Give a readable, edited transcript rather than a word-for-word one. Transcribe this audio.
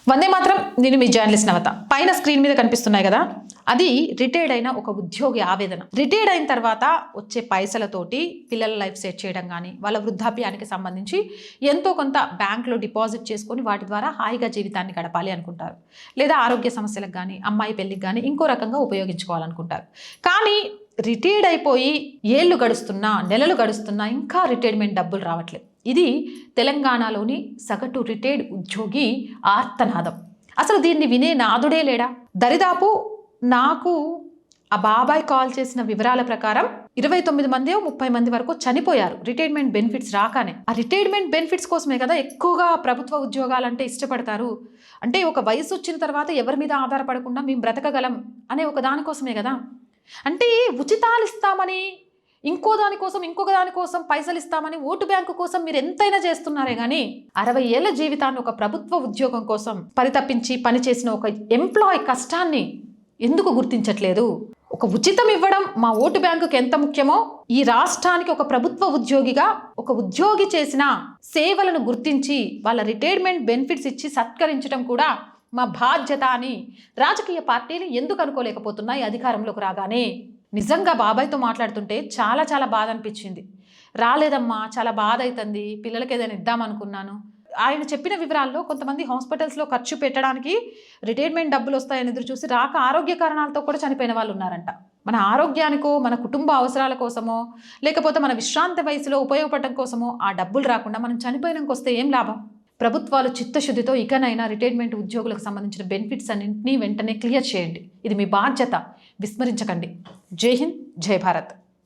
వందే మాత్రం. నేను మీ జర్నలిస్ట్ నవత. పైన స్క్రీన్ మీద కనిపిస్తున్నాయి కదా, అది రిటైర్డ్ అయిన ఒక ఉద్యోగి ఆవేదన. రిటైర్డ్ అయిన తర్వాత వచ్చే పైసలతోటి పిల్లల లైఫ్ సెట్ చేయడం కానీ, వాళ్ళ వృద్ధాప్యానికి సంబంధించి ఎంతో కొంత బ్యాంకులో డిపాజిట్ చేసుకొని వాటి ద్వారా హాయిగా జీవితాన్ని గడపాలి అనుకుంటారు. లేదా ఆరోగ్య సమస్యలకు కానీ, అమ్మాయి పెళ్ళికి కానీ ఇంకో రకంగా ఉపయోగించుకోవాలనుకుంటారు. కానీ రిటైర్డ్ అయిపోయి ఏళ్ళు గడుస్తున్నా, నెలలు గడుస్తున్నా ఇంకా రిటైర్మెంట్ డబ్బులు రావట్లేదు. ఇది తెలంగాణలోని సగటు రిటైర్డ్ ఉద్యోగి ఆర్తనాదం. అసలు దీన్ని వినే నాదుడే లేడా? దరిదాపు నాకు ఆ బాబాయ్ కాల్ చేసిన వివరాల ప్రకారం 29 మంది 30 మంది వరకు చనిపోయారు రిటైర్మెంట్ బెనిఫిట్స్ రాగానే. ఆ రిటైర్మెంట్ బెనిఫిట్స్ కోసమే కదా ఎక్కువగా ప్రభుత్వ ఉద్యోగాలంటే ఇష్టపడతారు. అంటే ఒక వయసు వచ్చిన తర్వాత ఎవరి మీద ఆధారపడకుండా మేము బ్రతకగలం అనే ఒక దానికోసమే కదా. అంటే ఉచితాలు ఇస్తామని, ఇంకో దానికోసం పైసలు ఇస్తామని ఓటు బ్యాంకు కోసం మీరు ఎంతైనా చేస్తున్నారే కానీ 60 ఏళ్ల జీవితాన్ని ఒక ప్రభుత్వ ఉద్యోగం కోసం పరితపించి పనిచేసిన ఒక ఎంప్లాయ్ కష్టాన్ని ఎందుకు గుర్తించట్లేదు? ఒక ఉచితం ఇవ్వడం మా ఓటు బ్యాంకుకి ఎంత ముఖ్యమో, ఈ రాష్ట్రానికి ఒక ప్రభుత్వ ఉద్యోగిగా ఒక ఉద్యోగి చేసిన సేవలను గుర్తించి వాళ్ళ రిటైర్మెంట్ బెనిఫిట్స్ ఇచ్చి సత్కరించడం కూడా మా బాధ్యత అని రాజకీయ పార్టీలు ఎందుకు అనుకోలేకపోతున్నాయి అధికారంలోకి రాగానే? నిజంగా బాబాయ్తో మాట్లాడుతుంటే చాలా చాలా బాధ అనిపించింది. రాలేదమ్మా, చాలా బాధ అవుతుంది, పిల్లలకి ఏదైనా ఇద్దామనుకున్నాను. ఆయన చెప్పిన వివరాల్లో కొంతమంది హాస్పిటల్స్లో ఖర్చు పెట్టడానికి రిటైర్మెంట్ డబ్బులు వస్తాయని ఎదురు చూసి రాక ఆరోగ్య కారణాలతో కూడా చనిపోయిన వాళ్ళు ఉన్నారంట. మన ఆరోగ్యానికో, మన కుటుంబ అవసరాల కోసమో, లేకపోతే మన విశ్రాంతి వయసులో ఉపయోగపడటం కోసమో ఆ డబ్బులు రాకుండా మనం చనిపోయినాక వస్తే ఏం లాభం? ప్రభుత్వాలు చిత్తశుద్ధితో ఇకనైనా రిటైర్మెంట్ ఉద్యోగులకు సంబంధించిన బెనిఫిట్స్ అన్నింటినీ వెంటనే క్లియర్ చేయండి. ఇది మీ బాధ్యత, విస్మరించకండి. జై హింద్, జై భారత్.